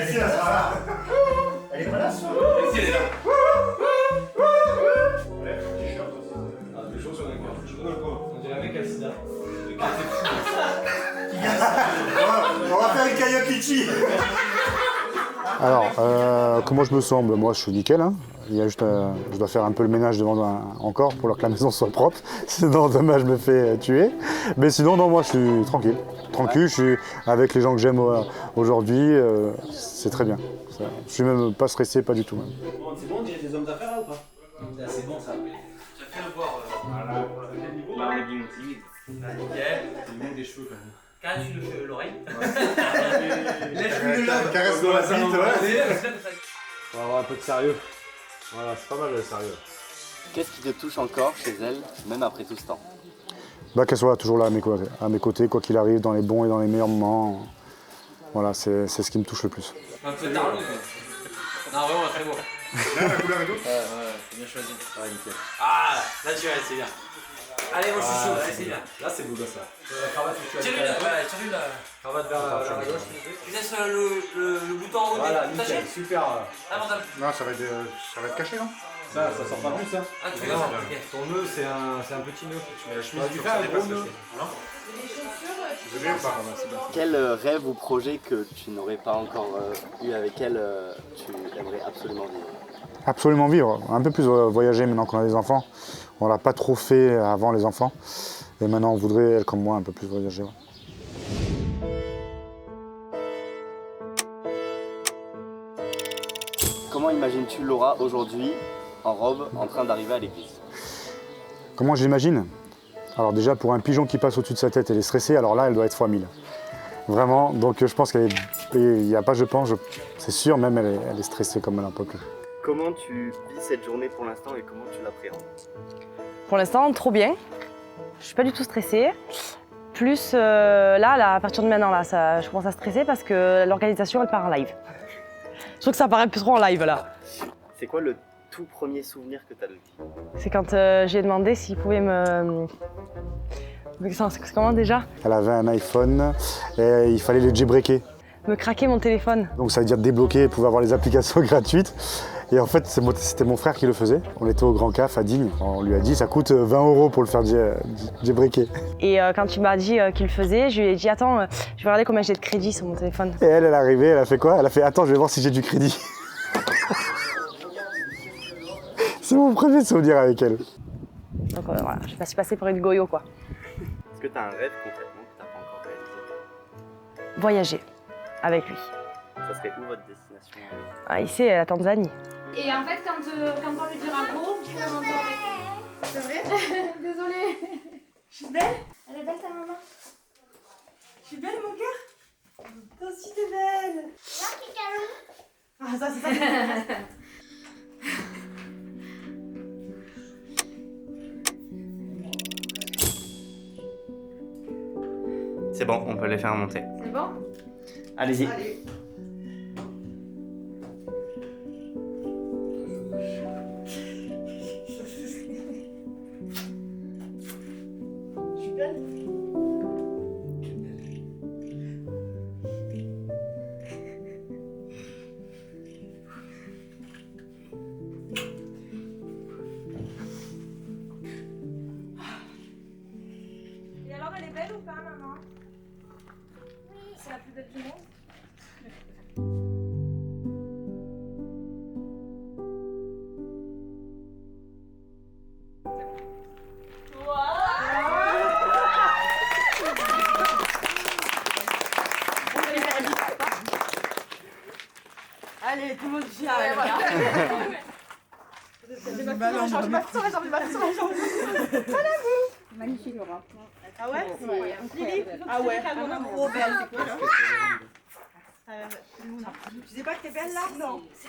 Si, elle sera là. Elle est pas là, ça. Si, elle est là. Ouais, t-shirt aussi. Ah, des choses sur la carte. Je connais quoi. On dirait un mec à sida. On va faire une Kayakichi. Alors, comment je me sens? Ben, moi, je suis nickel. Hein. Il y a juste, je dois faire un peu le ménage devant encore pour que la maison soit propre. Sinon, demain, je me fais tuer. Mais sinon, non, moi, je suis tranquille. Tranquille, je suis avec les gens que j'aime aujourd'hui. C'est très bien. Ça, je suis même pas stressé, pas du tout. Même. Bon, c'est bon, on dirait des hommes d'affaires là ou pas? C'est bon ça. Tu as fait le voir. Voilà, pour quel niveau? Bah, on est bien timide. Ah, nickel. Il manque des cheveux quand même. Caresse l'oreille. Lèche-lui le lobe. Caresse dans la bite, ouais. On va avoir un peu de sérieux. Voilà, c'est pas mal le sérieux. Qu'est-ce qui te touche encore chez elle, même après tout ce temps? Bah, qu'elle soit toujours là à mes côtés, quoi qu'il arrive, dans les bons et dans les meilleurs moments. Voilà, c'est ce qui me touche le plus. Un peu tard. Non, vraiment très beau. Là, la couleur est douce. Ouais, c'est bien choisi. Ouais, nickel. Ah, naturel, c'est bien. Allez, mon chouchou, c'est bien. Là, c'est beau gosse là. La cravate, tu as Tiens-lui là, ouais, tiens-lui là. cravate vers la gauche. Tu laisses le bouton en haut Voilà, des nickel, super. Impeccable. Non, ça va être caché, non? Ça sort pas plus ça. Ah, tu regardes ça. Ok. Ton nœud, c'est un petit nœud. Tu mets la chemise, Tu faut fais que ça un dépasse gros la nœud. chemise. C'est bien ou pas? Quel rêve ou projet que tu n'aurais pas encore eu avec elle, tu aimerais absolument vivre? Absolument vivre, un peu plus voyager maintenant qu'on a des enfants. On l'a pas trop fait avant les enfants. Et maintenant on voudrait, elle comme moi, un peu plus voyager. Ouais. Comment imagines-tu Laura aujourd'hui, en robe, en train d'arriver à l'église? Comment je l'imagine? Alors déjà pour un pigeon qui passe au-dessus de sa tête, elle est stressée, alors là elle doit être fois 1000. Vraiment, donc je pense il n'y a pas je pense, c'est sûr même elle est stressée comme elle n'en peut plus. Comment tu vis cette journée pour l'instant et comment tu l'appréhendes? Pour l'instant, trop bien. Je suis pas du tout stressée. Plus là, à partir de maintenant, là, je commence à stresser parce que l'organisation, elle part en live. Je trouve que ça paraît plus trop en live là. C'est quoi le tout premier souvenir que tu as de vie? C'est quand j'ai demandé s'il pouvait me... C'est comment déjà? Elle avait un iPhone et il fallait le jailbreaker. Me craquer mon téléphone. Donc ça veut dire débloquer et pouvoir avoir les applications gratuites. Et en fait, c'était mon frère qui le faisait. On était au Grand Caf à Digne. On lui a dit ça coûte 20 € pour le faire jailbreaker. Et quand il m'a dit qu'il le faisait, je lui ai dit attends, je vais regarder combien j'ai de crédit sur mon téléphone. Et elle est arrivée, elle a fait quoi? Elle a fait attends, je vais voir si j'ai du crédit. C'est mon premier souvenir avec elle. Donc voilà, je me suis passée pour une goyo quoi. Est-ce que tu as un rêve concrètement que tu n'as pas encore réalisé? Voyager avec lui. Ça serait où votre destination? Ah, ici, la Tanzanie. Et en fait, quand on lui dira gros, tu vas monter avec. C'est vrai? Désolée. Je suis belle? Elle est belle ta maman? Je suis belle mon cœur? Toi aussi t'es belle. Ah ça c'est ça. C'est bon, on peut les faire monter. C'est bon? Allez-y. Allez. Je suis belle. Et alors, elle est belle ou pas, maman? Oui. C'est la plus belle du monde? Allez, tout le monde vient. Ouais, voilà. Magnifique, Laura. Ah ouais? Ouais, Lily, ah ouais, trop belle. Tu sais pas que t'es belle là? Non. C'est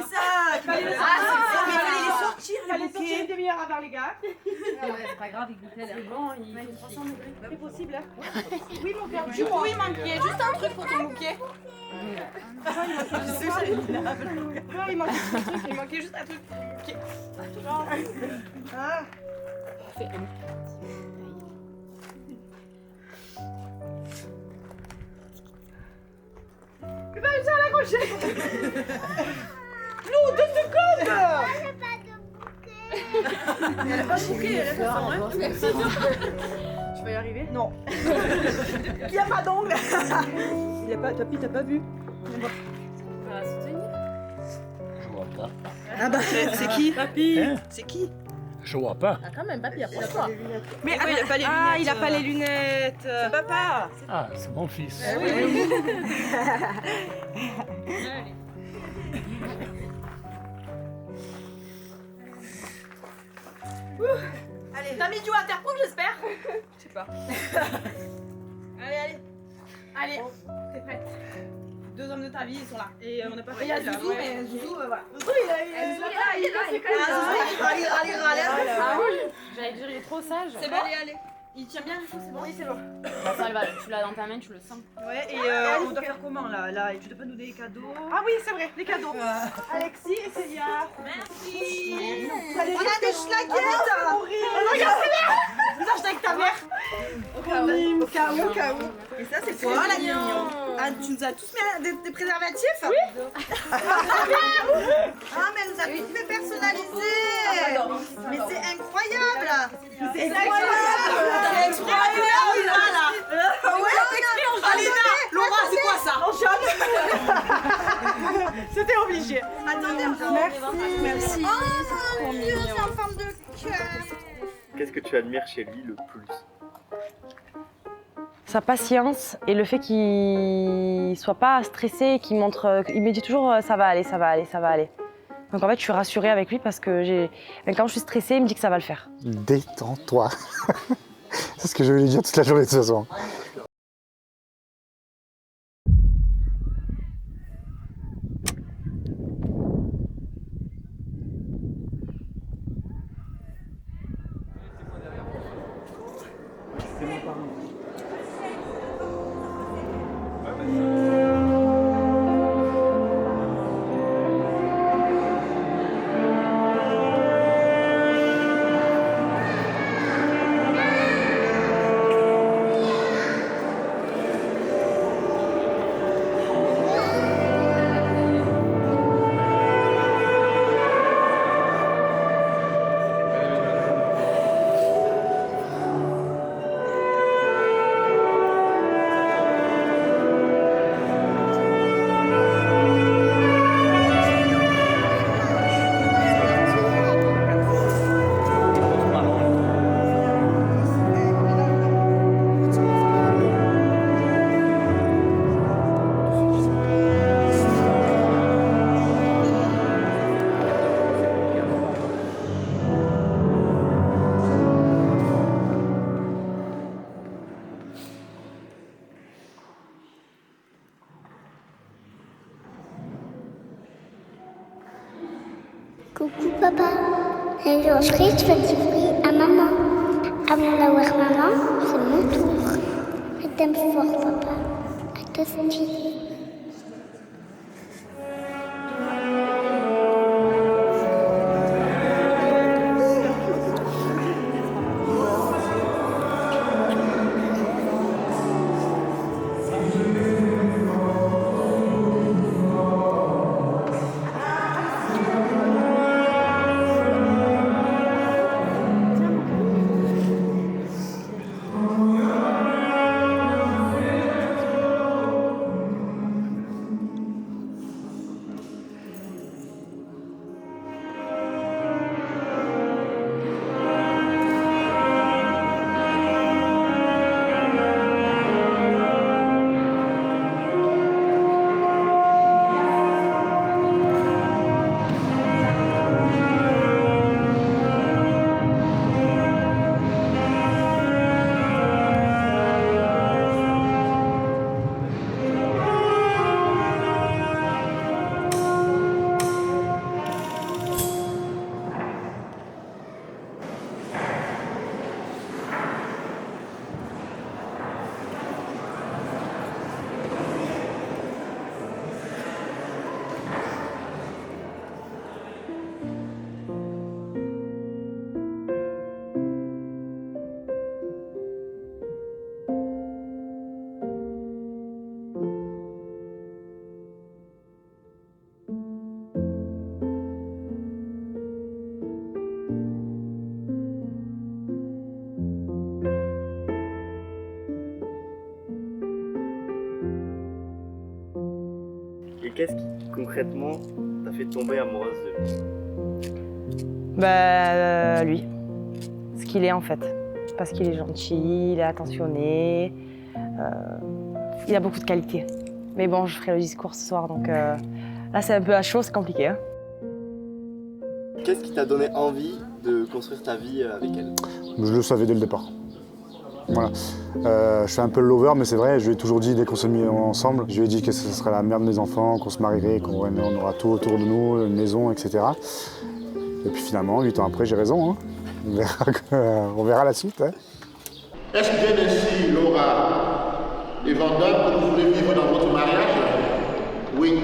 ça. Il fallait les sortir, les bouquets. Une demi-heure avant les gars. C'est pas grave, il goûtait là. C'est bon, il fait 300 degrés. C'est possible. Hein. Oui, mon cœur. Du coup, il manquait juste un truc pour ton bouquet. Il manquait juste un truc. Ah. Tu vas réussir à l'accrocher. Non, 2 secondes. Elle a pas de bouquet, elle a pas de Tu vas y arriver? Non. Il n'y a pas d'ongle. Il a pas, t'as pas vu. Voilà, soutenir. Je vois pas. Ah bah, c'est qui? Papy. Hein? C'est qui? Je vois pas. Ah, quand même, papy, approche-toi. Mais il a pas les lunettes. Ah, il a pas les lunettes. C'est papa. Ah, c'est mon fils. Allez. T'as mis du waterproof, j'espère? Je sais pas. Allez. Allez, t'es prête? 2 hommes de ta vie, ils sont là. Et on n'a pas fait. Il y a là, Zouzou, ouais. mais Zouzou, voilà. Zouzou, il est là. Il râle. Ah oui. J'allais dire, il est trop sage. C'est bon? Allez. Il tient bien du coup, c'est bon? Oui, c'est bon. Ça, tu l'as dans ta main, tu le sens. Ouais, et on doit faire comment là? Tu dois pas nous donner des cadeaux. Ah oui, c'est vrai, les cadeaux. Alexis et Célia. Merci. On a des schlaguettes. Regarde, Célia. Vous achetez avec ta mère. Au cas où. Et ça, c'est quoi la mignon? Ah, tu nous as tous mis des préservatifs? Oui. Ah, mais elle nous a tous fait personnaliser. Mais c'est incroyable. C'est incroyable. C'est incroyable. Alina, Laura, c'est quoi ça? C'était obligé. Attendez, merci. Oh mon Dieu, c'est en forme de cœur. Qu'est-ce que tu admires chez lui le plus? Sa patience et le fait qu'il soit pas stressé, qu'il montre, il me dit toujours ça va aller, ça va aller, ça va aller. Donc en fait, je suis rassurée avec lui parce que quand je suis stressée, il me dit que ça va le faire. Détends-toi. C'est ce que je vais lui dire toute la journée de toute façon. Coucou papa, aujourd'hui je fais du bruit à maman. Avant d'avoir maman, c'est mon tour. Je t'aime fort papa, à toi aussi. Qu'est-ce qui concrètement t'a fait tomber amoureuse de lui? Lui. Ce qu'il est en fait. Parce qu'il est gentil, il est attentionné. Il a beaucoup de qualités. Mais bon, je ferai le discours ce soir, donc là c'est un peu à chaud, c'est compliqué. Hein. Qu'est-ce qui t'a donné envie de construire ta vie avec elle? Je le savais dès le départ. Voilà. Je suis un peu le lover, mais c'est vrai, je lui ai toujours dit dès qu'on s'est mis ensemble, je lui ai dit que ce serait la mère de mes enfants, qu'on se marierait, qu'on aura tout autour de nous, une maison, etc. Et puis finalement, 8 ans après, j'ai raison. Hein. On verra la suite. Hein. Est-ce bien ainsi, Laura et Vanda, que vous voulez vivre dans votre mariage? Oui.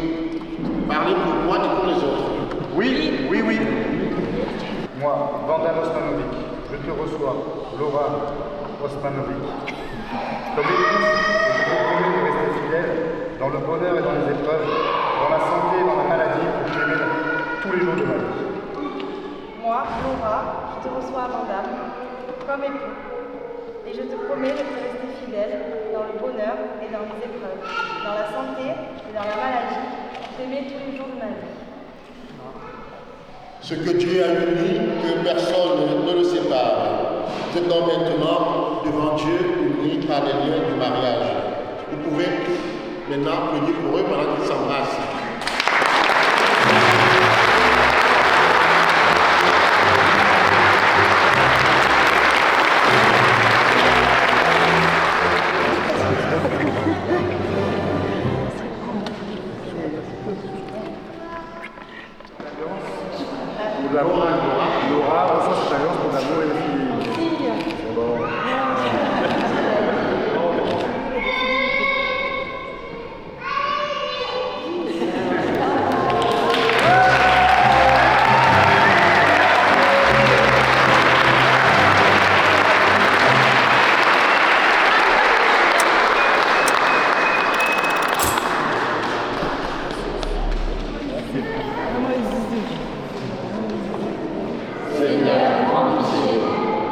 Parlez pour moi et pour les autres. Oui, oui, oui. Moi, Vanda Osmanovic, je te reçois, Laura Osmanovic. Comme épouse, je te promets de rester fidèle dans le bonheur et dans les épreuves, dans la santé et dans la maladie, pour t'aimer tous les jours de ma vie. Moi, Laura, je te reçois à Vandame, comme époux, et je te promets de te rester fidèle dans le bonheur et dans les épreuves, dans la santé et dans la maladie, pour t'aimer tous les jours de ma vie. Ce que Dieu a uni, que personne ne le sépare. Vous êtes donc maintenant devant Dieu unis par les liens du mariage. Vous pouvez maintenant prier pour eux pendant qu'ils s'embrassent. Laura reçoit cette alliance pour l'amour et la fidélité.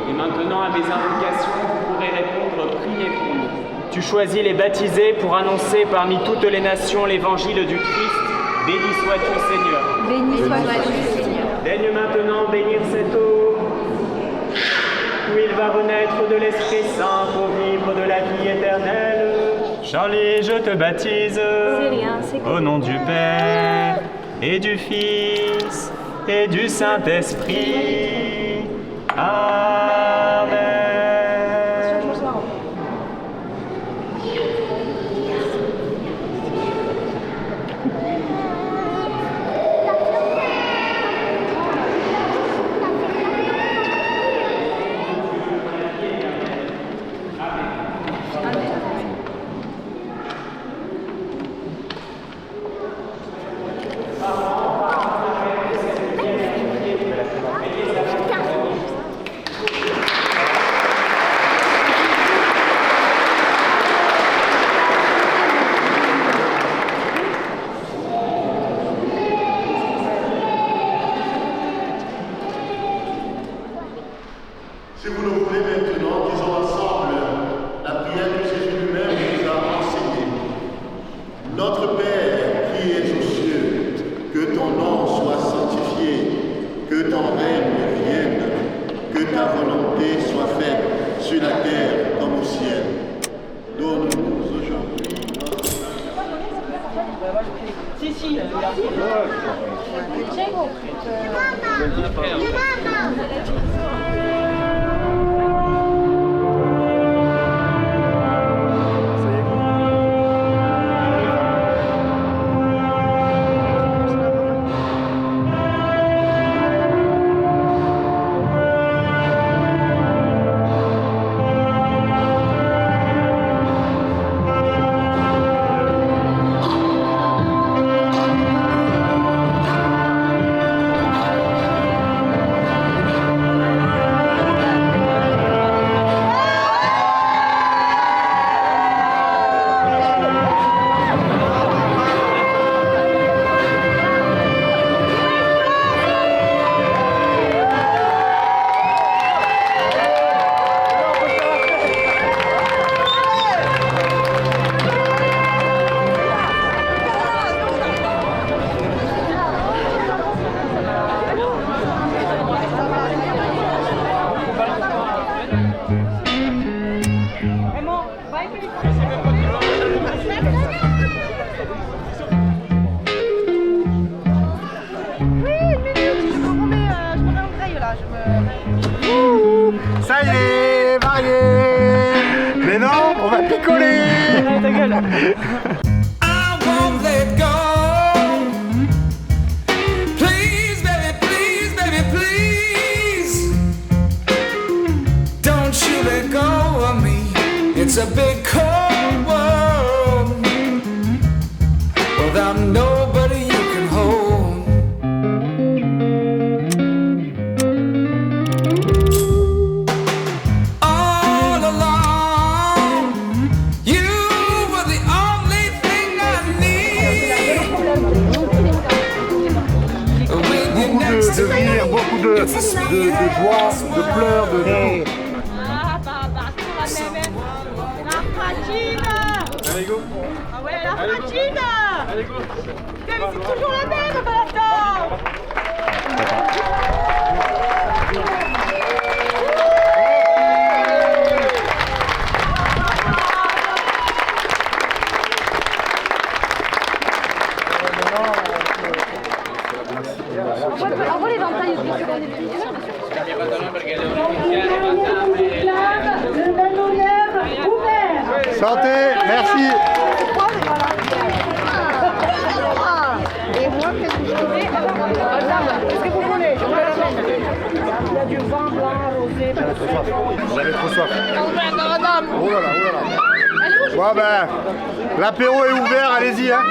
Et maintenant, à mes invocations, vous pourrez répondre, priez pour nous. Tu choisis les baptisés pour annoncer parmi toutes les nations l'évangile du Christ. Béni sois-tu, Seigneur. Béni sois-tu, Seigneur. Daigne maintenant bénir cette eau, où il va renaître de l'Esprit Saint pour vivre de la vie éternelle. Charlie, je te baptise au nom du Père et du Fils et du Saint-Esprit. Amen. Si vous le voulez maintenant, disons ensemble la prière que Jésus lui-même nous a enseignée. Notre Père qui es aux cieux, que ton nom soit sanctifié, que ton règne vienne, que ta volonté soit faite sur la terre comme au ciel. Donne-nous aujourd'hui notre Si, si. il est marié. Mais non, on va picoler. Ta gueule. I won't let go. Please, baby, please. Don't you let go of me. It's a big cold world without nobody you can hold. All along, you were the only thing I need. With you next to me, rire, beaucoup de joie, de pleurs, de tout. Allez, go. Ah ouais, la fragile. Allez, go. Putain, mais c'est toujours la même, Valentin. Envoie les ventailles aussi. Santé, merci. Et moi, qu'est-ce que je fais? Qu'est-ce que vous voulez? Il y a du vin blanc, rosé. J'avais trop soif. Oh là là, oh là là. Bon ben, l'apéro est ouvert, allez-y hein.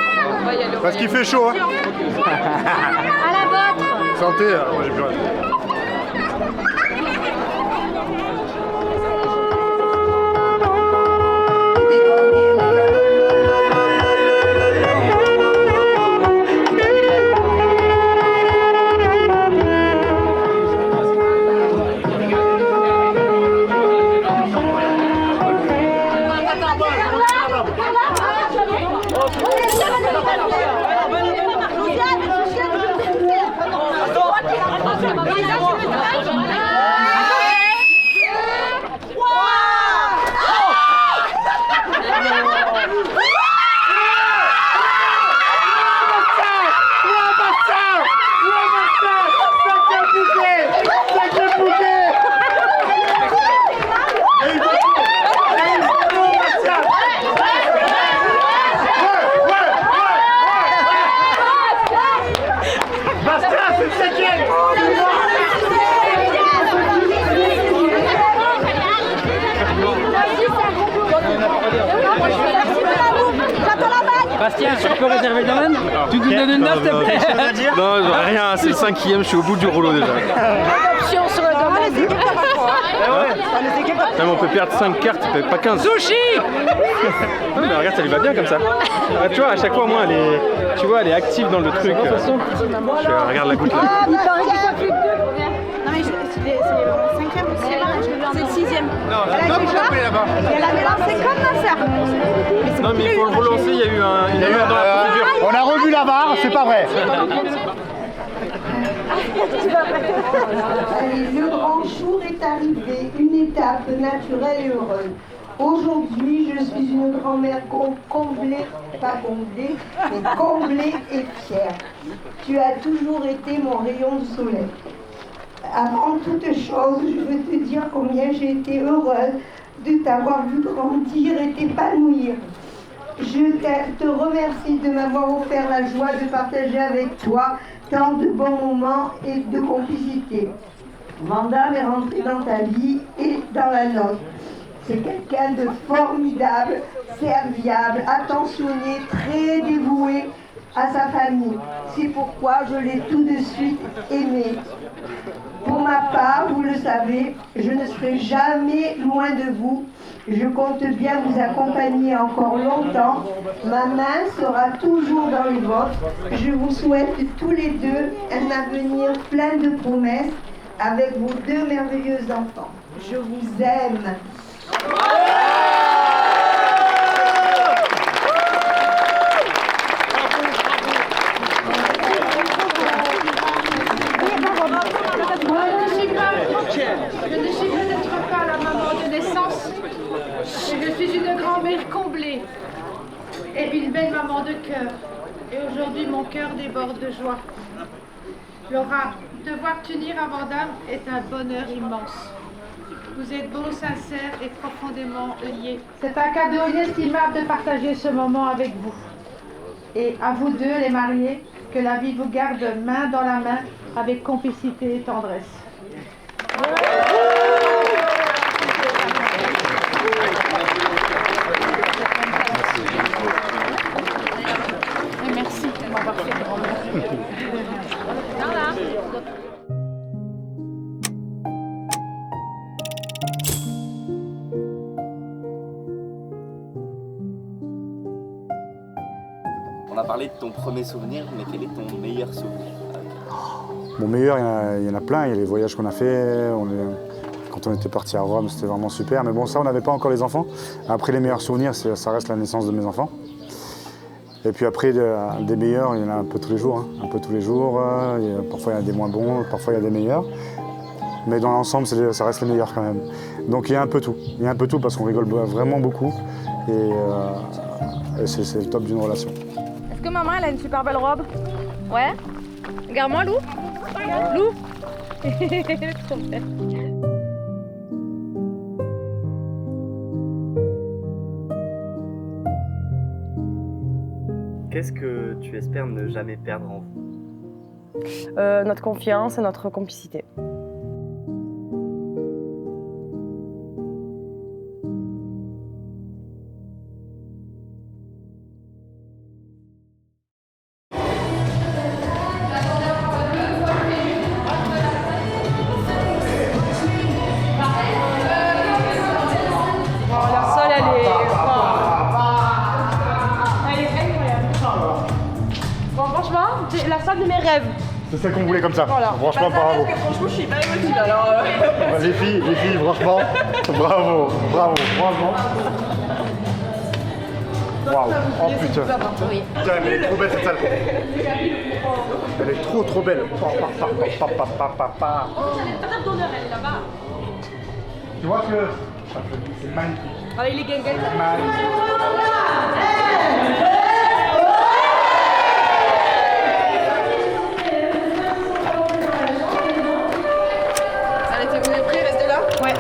Parce qu'il fait chaud hein. À la vôtre. Santé, moi j'ai plus rien. Bastien, tu peux réserver le domaine? Tu nous donnes une note, s'il te plaît? Non, j'aurais rien, c'est le 5e, je suis au bout du rouleau déjà. Adoption sur le domaine. Putain, mais on peut perdre 5 cartes, pas 15. Sushi. Non, mais regarde, ça lui va bien comme ça. Ah, tu vois, à chaque fois, moi, tu vois, elle est active dans le truc. Regarde la goutte là. Il paraît qu'il soit plus que deux. Non, mais c'est le 5e ou 6e. C'est le 6e. Elle a été là. Et elle avait lancé comme ma sœur. Non, mais il faut le relancer, il y a eu un dans la procédure. On a revu la barre, c'est pas vrai. Le grand jour est arrivé, une étape naturelle et heureuse. Aujourd'hui, je suis une grand-mère comblée, pas comblée, mais comblée et fière. Tu as toujours été mon rayon de soleil. Avant toute chose, je veux te dire combien j'ai été heureuse de t'avoir vu grandir et t'épanouir. Je te remercie de m'avoir offert la joie de partager avec toi tant de bons moments et de complicité. Vanda est rentrée dans ta vie et dans la nôtre. C'est quelqu'un de formidable, serviable, attentionné, très dévoué à sa famille. C'est pourquoi je l'ai tout de suite aimé. Pour ma part, vous le savez, je ne serai jamais loin de vous. Je compte bien vous accompagner encore longtemps. Ma main sera toujours dans les vôtres. Je vous souhaite tous les deux un avenir plein de promesses avec vos deux merveilleux enfants. Je vous aime. Je ne suis peut-être pas la maman de naissance, mais je suis une grand-mère comblée et une belle maman de cœur. Et aujourd'hui, mon cœur déborde de joie. Laura, te voir t'unir à Vandame est un bonheur immense. Vous êtes beaux, sincères et profondément liés. C'est un cadeau inestimable de partager ce moment avec vous. Et à vous deux, les mariés, que la vie vous garde main dans la main avec complicité et tendresse. Et merci de m'avoir fait grand-mère. On a parlé de ton premier souvenir, mais quel est ton meilleur souvenir? Mon meilleur, il y en a plein. Il y a les voyages qu'on a fait. Quand on était parti à Rome, c'était vraiment super. Mais bon, ça, on n'avait pas encore les enfants. Après, les meilleurs souvenirs, ça reste la naissance de mes enfants. Et puis après, des meilleurs, il y en a un peu tous les jours. Hein. Un peu tous les jours. Parfois, il y en a des moins bons, parfois, il y a des meilleurs. Mais dans l'ensemble, ça reste les meilleurs quand même. Donc, il y a un peu tout. Il y a un peu tout parce qu'on rigole vraiment beaucoup. Et c'est le top d'une relation. Est-ce que maman, elle a une super belle robe? Ouais. Regarde-moi, Lou. Lou. Trop belle. Qu'est-ce que tu espères ne jamais perdre en vous? Notre confiance et notre complicité. La salle de mes rêves. C'est celle qu'on voulait comme ça. Voilà. Franchement, bravo. Franchement, je suis pas émotive alors. Les filles, franchement, bravo, franchement. Waouh, oh putain. Putain, mais elle est trop belle cette salle. Elle est trop belle. Elle est là-bas. Tu vois que c'est magnifique. Avec les guinguettes. Vous êtes prêts? Restez là? Ouais.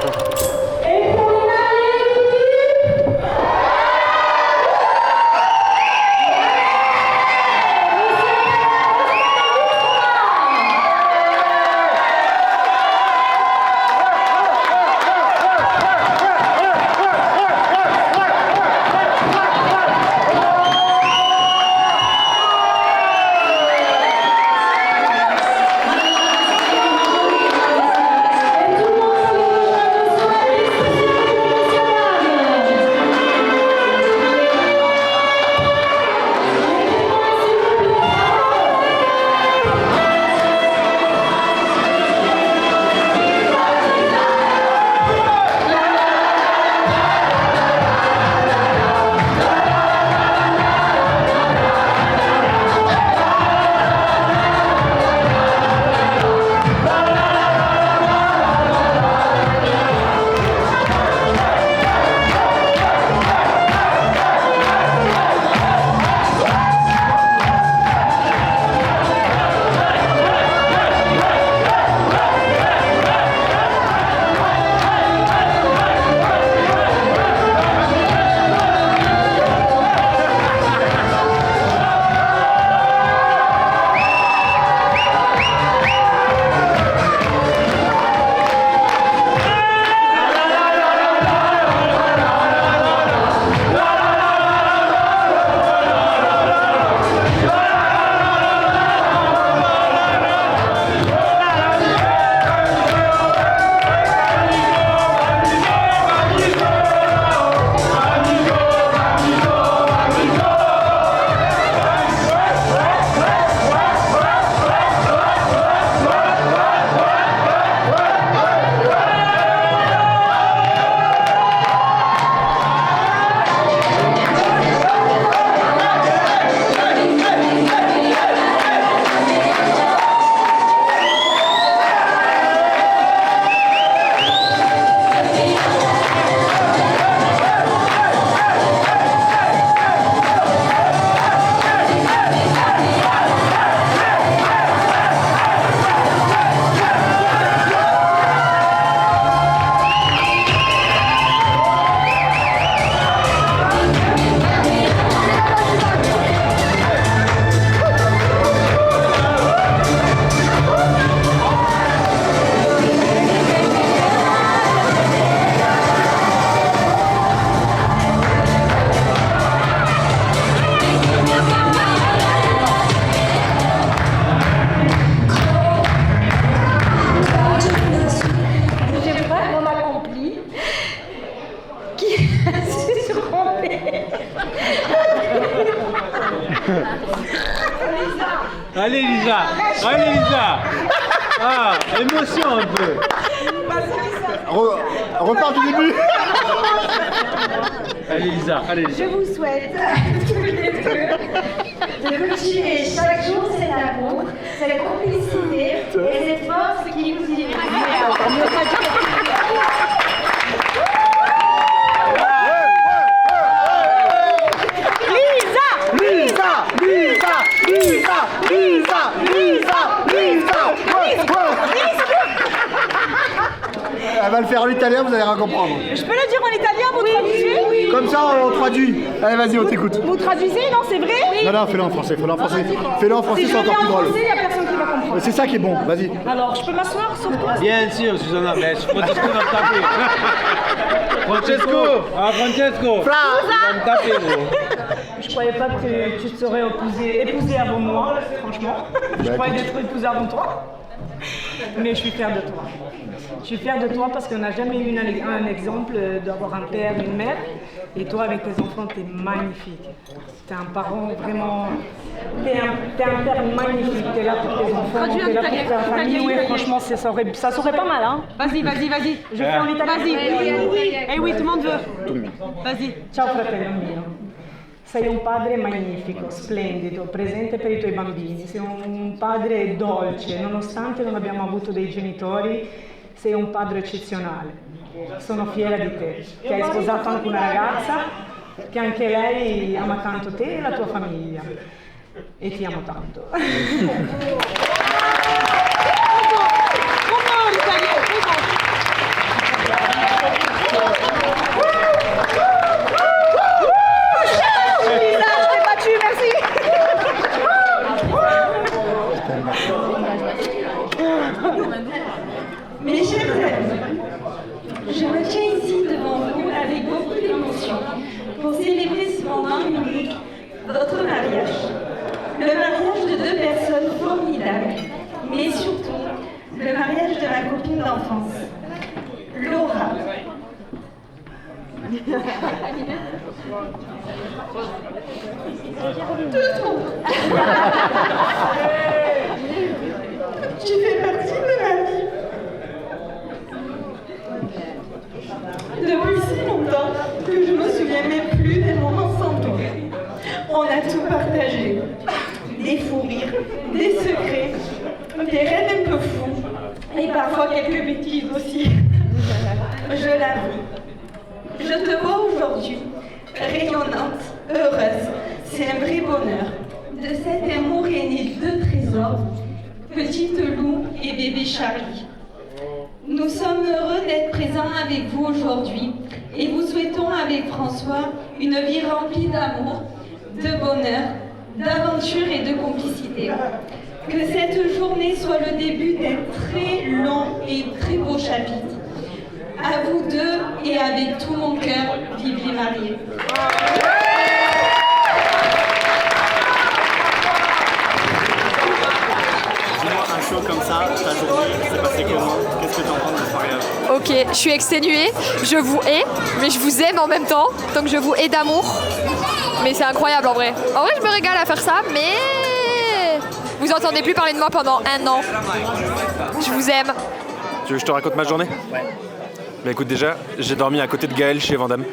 Allez Lisa. Allez Lisa. Ah, émotion un peu. Repars du début. Allez Lisa, allez Lisa. Je vous souhaite tous les deux de cultiver chaque jour cet amour, cette complicité et cette force qui vous unit. Elle va le faire en italien, vous allez rien comprendre. Je peux le dire en italien, vous traduisez? Comme ça, on traduit. Allez, vas-y, on t'écoute. Vous traduisez, non, c'est vrai? Non, fais-le en français, fais-le en français. Fais-le en français, Si je c'est le encore fais plus en drôle. français, il n'y a personne qui va comprendre. C'est ça qui est bon, vas-y. Alors, je peux m'asseoir sur toi? Bien sûr, Susanna, mais Francesco va me taper. Francesco. Ah, Francesco. Il va me taper, gros. Je croyais pas que tu te serais épousée avant moi, franchement. Je croyais d'être épousée avant toi. Mais je suis fière de toi. Je suis fière de toi parce qu'on n'a jamais eu un exemple d'avoir un père et une mère. Et toi, avec tes enfants, t'es magnifique. T'es un parent vraiment... T'es un père magnifique. T'es là pour tes enfants, t'es là pour ta famille. Oui, franchement, ça serait pas mal, hein. Vas-y. Je fais en italien. Vas-y. Eh oui, tout le monde veut. Vas-y. Ciao fratello mio. Sei un padre magnifico, splendido, presente per i tuoi bambini. Sei un padre dolce, nonostante non abbiamo avuto dei genitori, sei un padre eccezionale. Sono fiera di te, che hai sposato anche una ragazza che anche lei ama tanto te e la tua famiglia. E ti amo tanto. Mes chers amis, je me tiens ici devant vous avec beaucoup d'émotion pour célébrer ce moment unique, votre mariage. Le mariage de deux personnes formidables, mais surtout le mariage de ma copine d'enfance, Laura. Tu fais partie de ma vie. Depuis si longtemps que je me souviens même plus des moments sans toi. On a tout partagé. Des fous rires, des secrets, des rêves un peu fous et parfois quelques bêtises aussi. Je l'avoue. Je te vois aujourd'hui, rayonnante, heureuse. C'est un vrai bonheur. De cet amour est né deux trésors, Petite Lou et bébé Charlie. Nous sommes heureux d'être présents avec vous aujourd'hui et vous souhaitons avec François une vie remplie d'amour, de bonheur, d'aventure et de complicité. Que cette journée soit le début d'un très long et très beau chapitre. À vous deux et avec tout mon cœur, vive les mariés. Dis-moi un show comme ça, ta journée, c'est passé comment? Qu'est-ce que tu en penses de ce mariage? Ok, je suis exténuée, je vous hais, mais je vous aime en même temps, donc je vous hais d'amour. Mais c'est incroyable en vrai. En vrai, je me régale à faire ça, mais vous entendez plus parler de moi pendant 1 an. Je vous aime. Tu veux que je te raconte ma journée? Ouais. Bah écoute, déjà, j'ai dormi à côté de Gaël chez Vandame.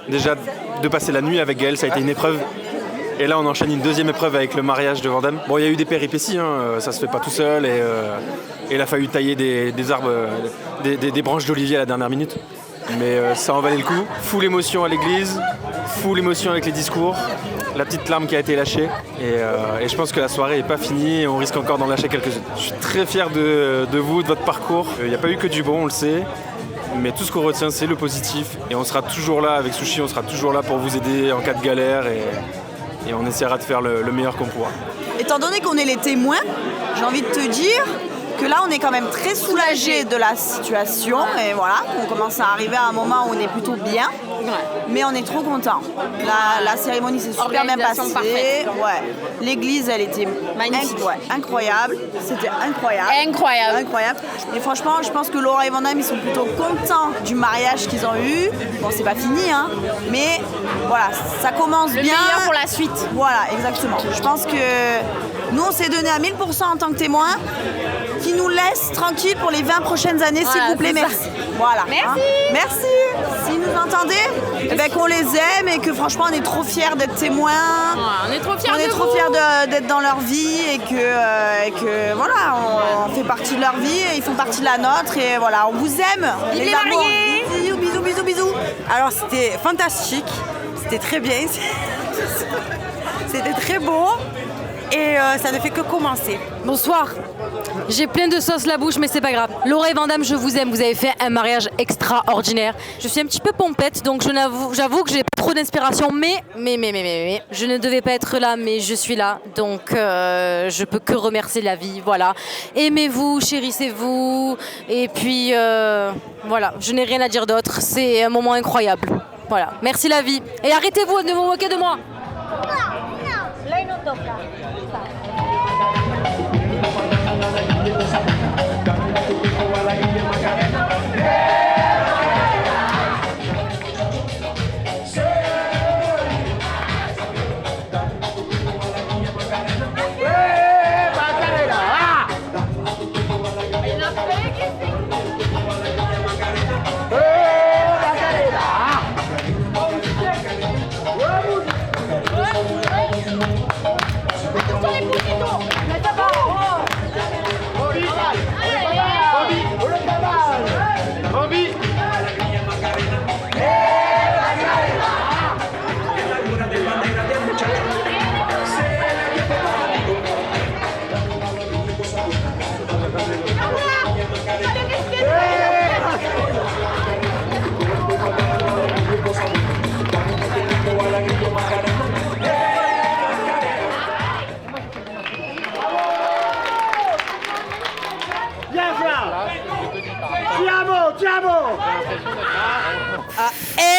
Déjà, de passer la nuit avec Gaël, ça a été une épreuve. Et là, on enchaîne une deuxième épreuve avec le mariage de Vandame. Bon, il y a eu des péripéties, hein, ça se fait pas tout seul. Et il a fallu tailler des arbres, des branches d'olivier à la dernière minute. Mais ça en valait le coup. Full émotion à l'église, full émotion avec les discours, la petite larme qui a été lâchée. Et je pense que la soirée n'est pas finie et on risque encore d'en lâcher quelques-unes. Je suis très fier de vous, de votre parcours. Il n'y a pas eu que du bon, on le sait. Mais tout ce qu'on retient, c'est le positif. Et on sera toujours là avec Sushi, on sera toujours là pour vous aider en cas de galère. Et on essaiera de faire le meilleur qu'on pourra. Étant donné qu'on est les témoins, j'ai envie de te dire que là, on est quand même très soulagés de la situation. Et voilà, on commence à arriver à un moment où on est plutôt bien. mais on est trop contents. La cérémonie s'est super bien passée. Organisation parfaite. Ouais. L'église, elle était Magnifique. incroyable. C'était incroyable. Incroyable. Et franchement, je pense que Laura et Vandame, ils sont plutôt contents du mariage qu'ils ont eu. Bon, c'est pas fini, hein, mais voilà, ça commence Le bien. meilleur pour la suite. Voilà, exactement. Je pense que nous, on s'est donné à 1000% en tant que témoins, qui nous laissent tranquilles pour les 20 prochaines années, s'il Voilà, vous plaît, c'est ça. merci. Voilà. Merci. Merci. Si vous entendez, eh ben, qu'on les aime et que franchement, on est trop fiers d'être témoins. On est trop fiers On est de trop vous. fiers d'être dans leur vie et que voilà, on fait partie de leur vie et ils font partie de la nôtre et voilà, on vous aime. Vive les amours. mariés. Bisous, bisous, bisous, bisous. Alors c'était fantastique, c'était très bien, c'était très beau et ça ne fait que commencer. Bonsoir. J'ai plein de sauce la bouche, mais c'est pas grave. Laura et Vandame, je vous aime. Vous avez fait un mariage extraordinaire. Je suis un petit peu pompette, donc j'avoue que j'ai pas trop d'inspiration, mais je ne devais pas être là, mais je suis là, donc je peux que remercier la vie. Voilà. Aimez-vous, chérissez-vous, et puis voilà. Je n'ai rien à dire d'autre. C'est un moment incroyable. Voilà. Merci la vie. Et arrêtez-vous de vous moquer de moi.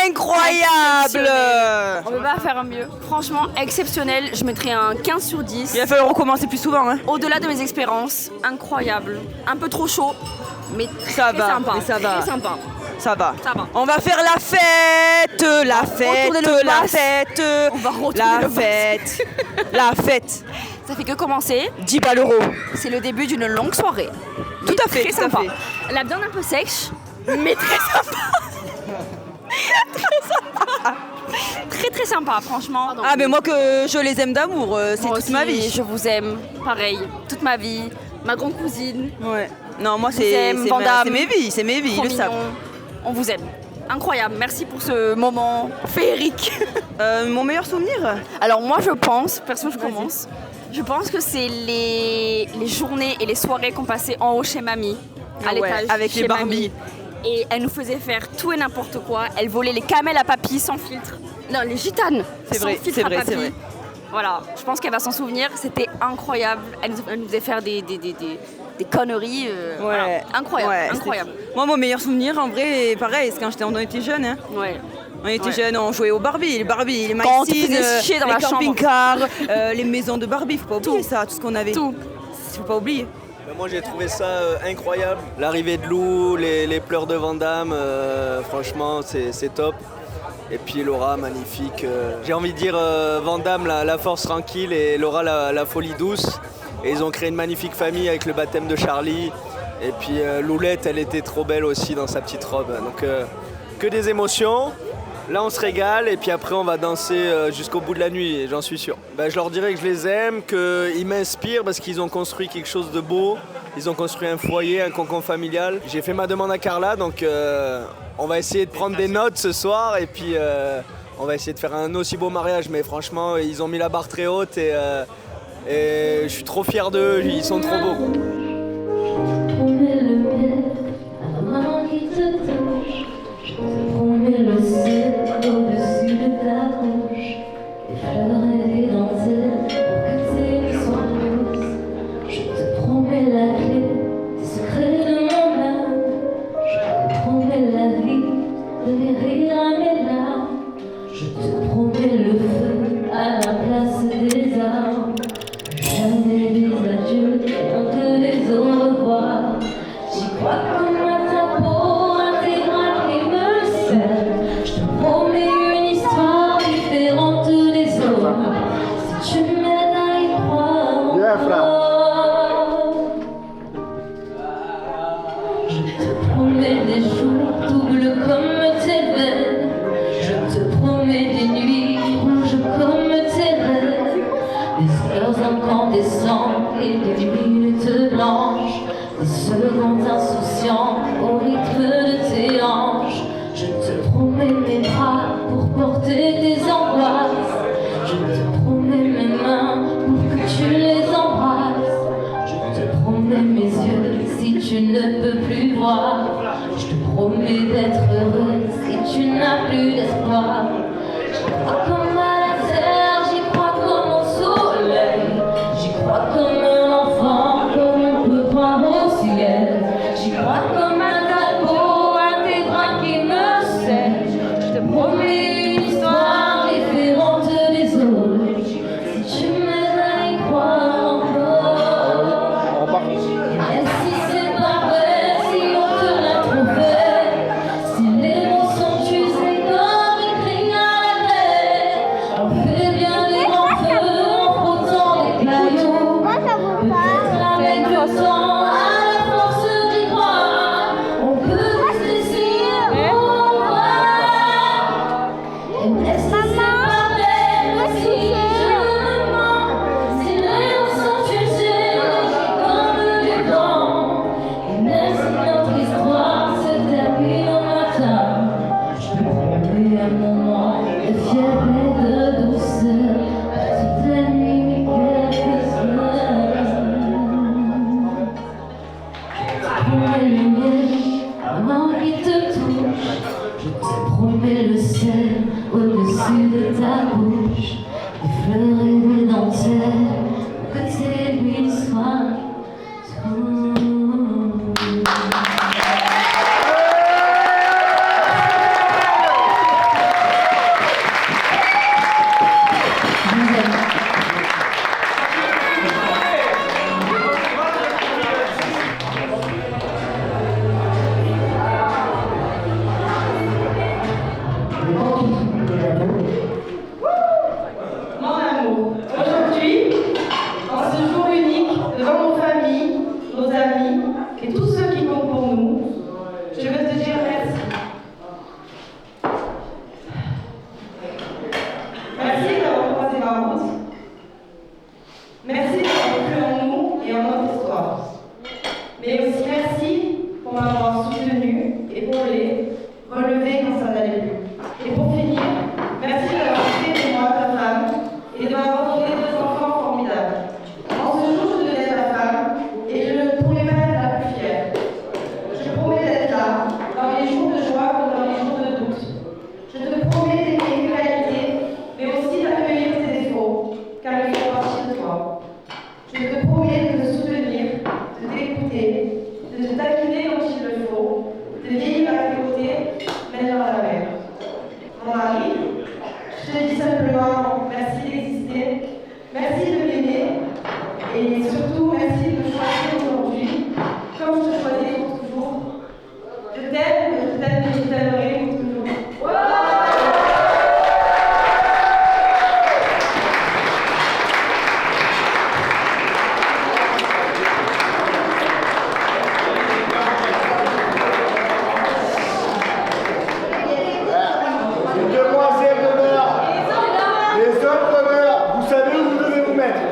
Incroyable. On peut pas faire mieux. Franchement, exceptionnel. Je mettrais un 15 sur 10. Il va falloir recommencer plus souvent. Hein. Au-delà de mes expériences, incroyable. Un peu trop chaud, mais très sympa. mais ça va. Très sympa. Ça va. Ça va. On va faire la fête, la fête, la fête, On va retourner la le fête, la fête. Ça fait que commencer. 10 balles €. C'est le début d'une longue soirée. Tout à fait, Très tout à sympa. fait. La viande un peu sèche, mais très sympa. Très sympa. Très très sympa, franchement. Ah mais moi que je les aime d'amour, c'est Moi toute aussi, ma vie. Je vous aime, pareil, toute ma vie. Ma grande cousine. Ouais. Non, moi Je vous aime, Vandame. c'est mes vies, Trop ils le savent. mignon. On vous aime. Incroyable, merci pour ce moment féerique. Mon meilleur souvenir? Alors moi je pense, perso je commence, je pense que c'est les journées et les soirées qu'on passait en haut chez mamie, à Ouais, l'étage, avec chez les Barbie. mamie. Et elle nous faisait faire tout et n'importe quoi. Elle volait les camels à papy sans filtre. Non, les gitanes C'est sans vrai, filtre c'est à vrai, papy. c'est vrai. Voilà, je pense qu'elle va s'en souvenir. C'était incroyable. Elle nous faisait faire des conneries. Voilà. Incroyable, Ouais, incroyable. Moi, mon meilleur souvenir, en vrai, pareil, c'est quand on était jeunes. Hein. Ouais. On était Ouais. jeunes, on jouait aux Barbie, les Quand on te Maxine, faisait chier dans les la chambre. camping-cars, les maisons de Barbie, faut pas oublier ça, tout ce qu'on avait. Tout. Faut pas oublier. Moi j'ai trouvé ça incroyable. L'arrivée de Lou, les pleurs de Vandame, franchement c'est top. Et puis Laura, magnifique. J'ai envie de dire Vandame, la force tranquille et Laura, la folie douce. Et ils ont créé une magnifique famille avec le baptême de Charlie. Et puis Loulette, elle était trop belle aussi dans sa petite robe. Donc que des émotions. Là on se régale et puis après on va danser jusqu'au bout de la nuit, j'en suis sûr. Je leur dirais que je les aime, qu'ils m'inspirent parce qu'ils ont construit quelque chose de beau. Ils ont construit un foyer, un cocon familial. J'ai fait ma demande à Carla, donc on va essayer de prendre des notes ce soir et puis on va essayer de faire un aussi beau mariage. Mais franchement, ils ont mis la barre très haute et je suis trop fier d'eux, ils sont trop beaux. Le ciel au-dessus de ta bouche, des fleurs et des dentelles pour que tes nuits soient douces. Je te promets la clé des secrets de mon âme. Je te promets la vie de mes rires à mes larmes. des heures incandescentes et des minutes blanches, des secondes insouciantes au rythme de tes hanches. Je te promets mes bras pour porter tes angoisses. Je te promets mes mains pour que tu les embrasses. Je te promets mes yeux si tu ne peux plus voir. Je te promets d'être heureuse si tu n'as plus d'espoir. J'y crois comme à la terre, j'y crois comme au soleil. J'y crois comme un enfant, comme on peut croire au ciel. J'y crois comme à ta peau, à tes bras qui me serrent. Je te promets une histoire différente des autres. Si tu m'aides à y croire encore. Même si c'est pas vrai, si on te l'a trop fait, si les mots sont usés comme écrits à la grève, on fait bien des grands feux en frottant les cailloux. Peut-être avec le temps, à la force d'y croire, on peut tous laisser au revoir. Et même si c'est pas vrai, si je me mens, si les mots sont usés comme les dents, et même si notre histoire se termine au matin, je te promets un moment de fierté et de douceur, toute la nuit quelques heures. Je te promets le miel, la main qui te touche. Je te promets le ciel au-dessus de ta bouche, des fleurs et des dentelles, que tes nuits soient sombres. Mon amour, aujourd'hui, en ce jour unique, devant nos familles, nos amis et tous ceux qui comptent pour nous, je veux te dire merci. Merci d'avoir croisé ma route. Merci d'avoir cru en nous et en notre histoire. Mais aussi merci pour m'avoir soutenu et pour les relever quand ça n'allait plus. Et pour finir, merci d'avoir fait de moi ta femme et de m'avoir donné 2 enfants formidables. En ce jour, je devenais ta femme et je ne pourrais pas être la plus fière. Je promets d'être là, dans les jours de joie comme dans les jours de doute. Je te promets d'aimer tes qualités, mais aussi d'accueillir tes défauts, car ils font partie de toi. Je te promets de te soutenir, de t'écouter, de te taquiner quand il le faut, de vieillir à tes côtés, mais dans la mer. Mon mari, je te dis simplement merci d'exister, merci de m'aimer et surtout merci de me choisir aujourd'hui, comme je te choisis pour toujours. Je t'aime et je t'aimerai pour toujours. Les demoiselles demeurent. Les hommes demeurent. Vous savez où vous devez vous mettre.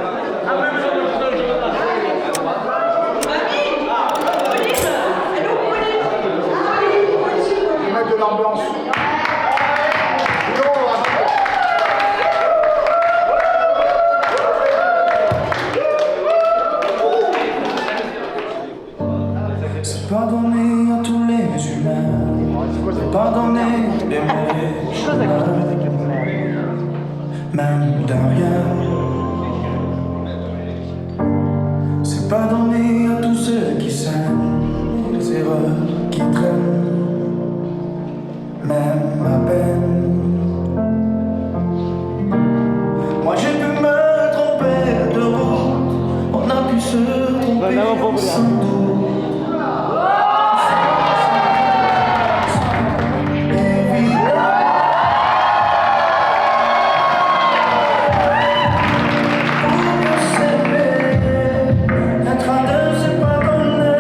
Ils mettent de l'ambiance. Sinon, on va C'est pardonner à tous les humains, pardonner les mauvais chemins, même d'un rien. C'est pardonner à tous ceux qui s'aiment, les erreurs qui traînent, même à peine. Moi j'ai pu me tromper de route, on a pu se tromper sans doute. Être à deux, c'est pas donner.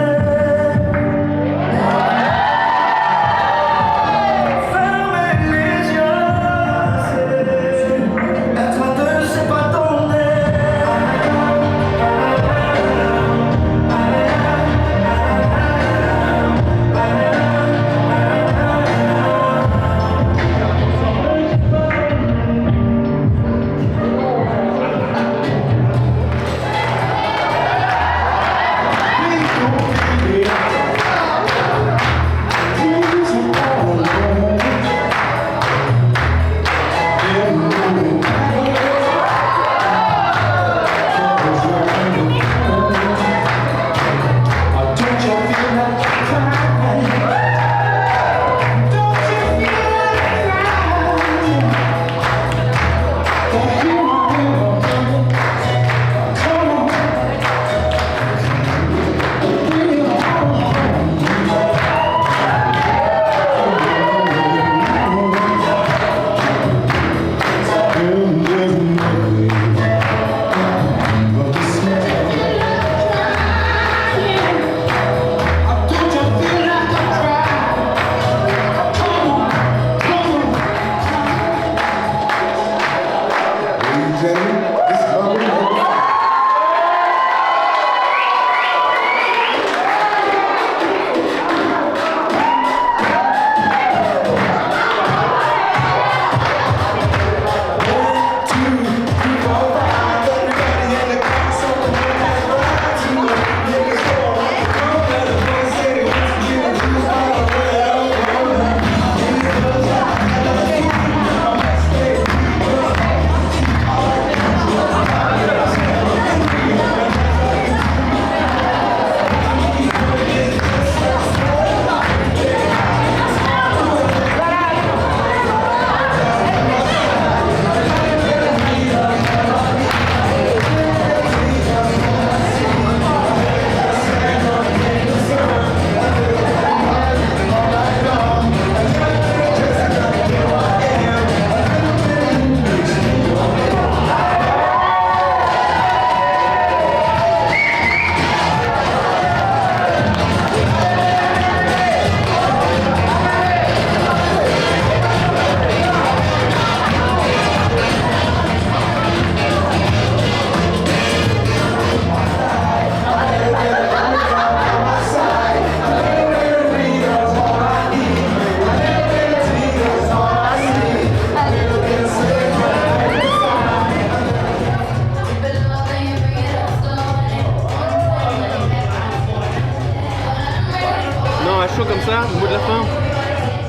voilà, mot de la fin.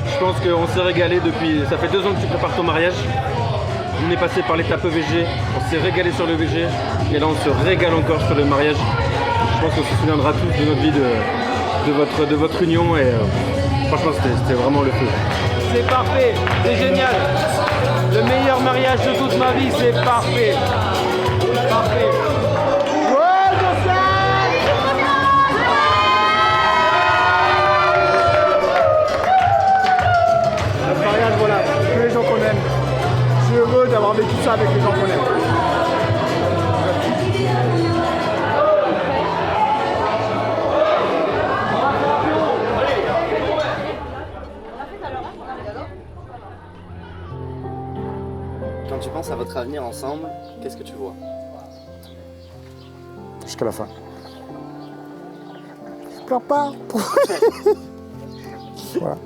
Je pense qu'on s'est régalé depuis. Ça fait 2 ans que tu prépares ton mariage. On est passé par l'étape EVG, on s'est régalé sur le VG et là on se régale encore sur le mariage. Je pense qu'on se souviendra tous de notre vie, de votre union et franchement c'était vraiment le feu. C'est parfait, c'est génial. Le meilleur mariage de toute ma vie, c'est parfait. Parfait. Le mariage, voilà, tous les gens qu'on aime. Je suis heureux d'avoir vécu ça avec les gens qu'on aime. Quand tu penses à votre avenir ensemble, qu'est-ce que tu vois? Jusqu'à la fin. Je pleure pas. Voilà.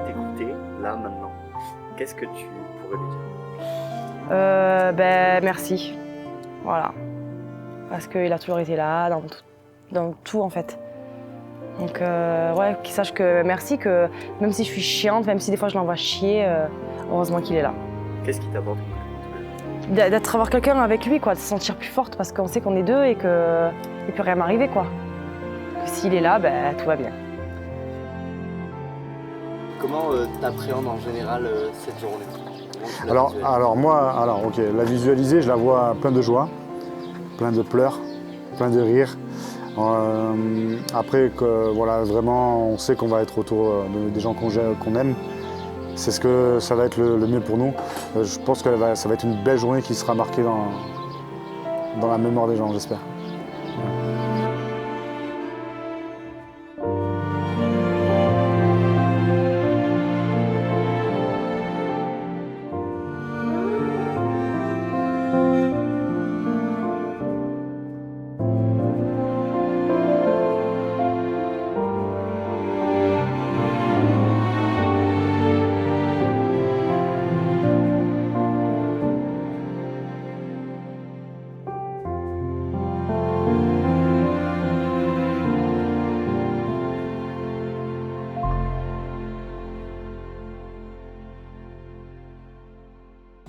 T'écouter, là, maintenant, qu'est-ce que tu pourrais lui dire? Ben merci. Voilà. Parce qu'il a toujours été là, dans tout en fait. Donc ouais, qu'il sache que merci, que même si je suis chiante, même si des fois je l'envoie chier, heureusement qu'il est là. Qu'est-ce qui t'apporte? Avoir quelqu'un avec lui, quoi, de se sentir plus forte parce qu'on sait qu'on est deux et qu'il ne peut rien m'arriver, quoi. Que s'il est là, ben tout va bien. Comment t'appréhendes en général cette journée? Alors ok, la visualiser, je la vois plein de joie, plein de pleurs, plein de rires. Après que voilà, vraiment on sait qu'on va être autour des gens qu'on aime. C'est ce que ça va être le mieux pour nous. Je pense que ça va être une belle journée qui sera marquée dans la mémoire des gens, j'espère.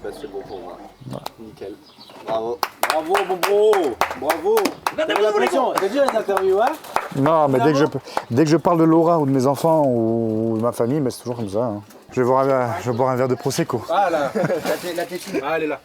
Bah, c'est bon pour moi. Nickel. Bravo. Bravo, Bobo. Bravo. T'as la pression. T'as vu les interviews, hein? Non, mais dès que je parle de Laura ou de mes enfants ou de ma famille, mais c'est toujours comme ça. Hein. Je vais boire un verre de Prosecco. Ah là, la tétine. Ah, elle est là.